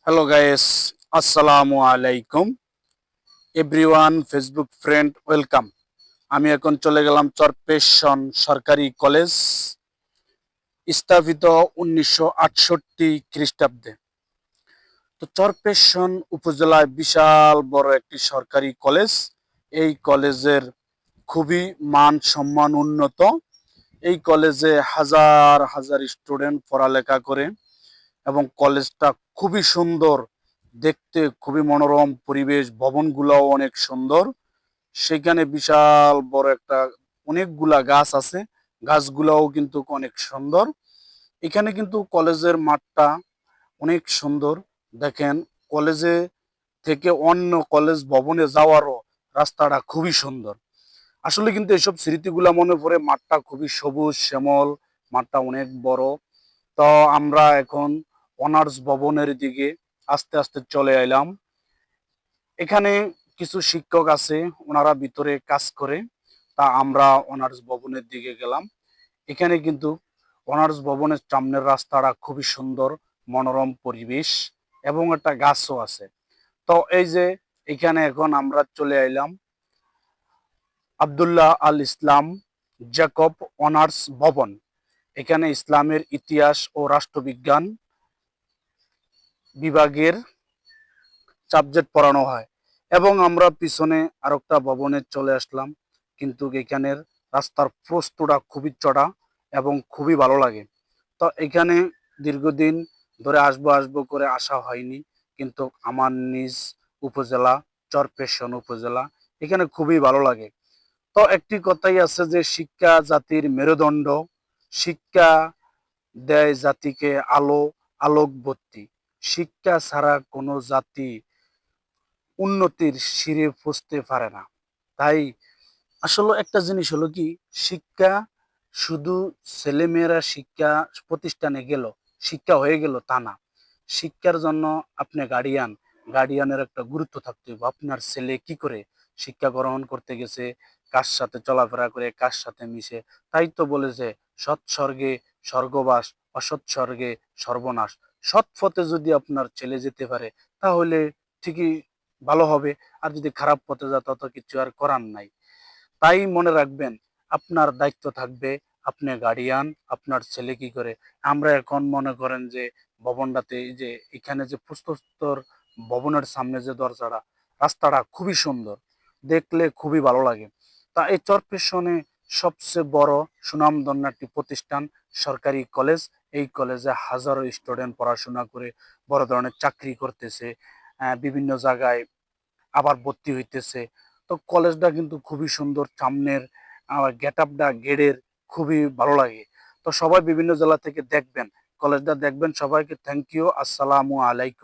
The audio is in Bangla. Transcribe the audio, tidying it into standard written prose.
হ্যালো গাইস, আসসালামু আলাইকুম এভরিওয়ান, ফেসবুক ফ্রেন্ড ওয়েলকাম। আমি এখন চলে গেলাম চরপেশন সরকারি কলেজ, স্থাপিত 1968 খ্রিস্টাব্দে। তো চরপেশন উপজেলায় বিশাল বড় একটি সরকারি কলেজ। এই কলেজের খুবই মান সম্মান উন্নত। এই কলেজে হাজার হাজার স্টুডেন্ট পড়ালেখা করে এবং কলেজটা খুবই সুন্দর দেখতে, খুবই মনোরম পরিবেশ, ভবনগুলোও অনেক সুন্দর। সেখানে বিশাল বড় একটা অনেকগুলা গাছ আছে, গাছগুলোও কিন্তু অনেক সুন্দর। এখানে কিন্তু কলেজের মাঠটা অনেক সুন্দর। দেখেন, কলেজে থেকে অন্য কলেজ ভবনে যাওয়ারও রাস্তাটা খুবই সুন্দর। আসলে কিন্তু এসব স্মৃতিগুলা মনে পড়ে, মাঠটা খুবই সবুজ শ্যামল, মাঠটা অনেক বড়। তো আমরা এখন অনার্স ভবনের দিকে আস্তে আস্তে চলে এলাম। এখানে কিছু শিক্ষক আছে, ওনারা ভিতরে কাজ করে। তা আমরা অনার্স ভবনের দিকে গেলাম। এখানে কিন্তু অনার্স ভবনের সামনের রাস্তাটা খুবই সুন্দর, মনোরম পরিবেশ এবং একটা গাছও আছে। তো এই যে এখানে এখন আমরা চলে এলাম আব্দুল্লাহ আল ইসলাম জ্যাকব অনার্স ভবন। এখানে ইসলামের ইতিহাস ও রাষ্ট্রবিজ্ঞান বিভাগের সাবজেক্ট পড়ানো হয়। এবং আমরা পিছনে আরেকটা ভবনে চলে আসলাম, কিন্তু এখানের রাস্তার প্রস্থটা খুবই চড়া এবং খুবই ভালো লাগে। তো এখানে দীর্ঘদিন ধরে আসবো আসবো করে আসা হয়নি, কিন্তু আমার নিজ উপজেলা চরপেশন উপজেলা, এখানে খুবই ভালো লাগে। তো একটি কথাই আছে যে শিক্ষা জাতির মেরুদণ্ড, শিক্ষা দেয় জাতিকে আলো, আলোকবর্তী। শিক্ষা ছাড়া কোনো জাতি উন্নতির সিঁড়ি পৌঁছতে পারে না। তাই আসলে একটা জিনিস হলো কি, শিক্ষা শুধু ছেলেমেয়েরা শিক্ষা প্রতিষ্ঠানে গেল, শিক্ষা হয়ে গেল তা না। শিক্ষার জন্য আপনি গার্ডিয়ান, গার্ডিয়ানের একটা গুরুত্ব থাকতে হবে। আপনার ছেলে কি করে শিক্ষা গ্রহণ করতে গেছে, কার সাথে চলাফেরা করে, কার সাথে মিশে। তাই তো বলেছে, সৎ স্বর্গে স্বর্গবাস, অসৎ স্বর্গে সর্বনাশ। সৎ পথে যদি আপনার ছেলে যেতে পারে, তাহলে ঠিকই ভালো হবে। আর যদি খারাপ পথে যায়, তত কিছু আর করার নাই। তাই মনে রাখবেন, আপনার দায়িত্ব থাকবে, আপনি গার্ডিয়ান, আপনার ছেলে কি করে। আমরা এখন মনে করেন যে ভবনটাতে, এই যে এখানে যে প্রস্তর ভবনের সামনে যে দরজাটা, রাস্তাটা খুবই সুন্দর, দেখলে খুবই ভালো লাগে। তা এই চরপেশনে সবচেয়ে বড় সুনামধন্য একটি প্রতিষ্ঠান সরকারি কলেজ। এই কলেজে হাজারো স্টুডেন্ট পড়াশোনা করে বড় ধরনের চাকরি করতেছে, বিভিন্ন জায়গায় আবার ভর্তি হইতেছে। তো কলেজটা কিন্তু খুবই সুন্দর, সামনের গেট আপটা গেটের খুবই ভালো লাগে। তো সবাই বিভিন্ন জেলা থেকে দেখবেন, কলেজটা দেখবেন। সবাইকে থ্যাংক ইউ, আসসালামু আলাইকুম।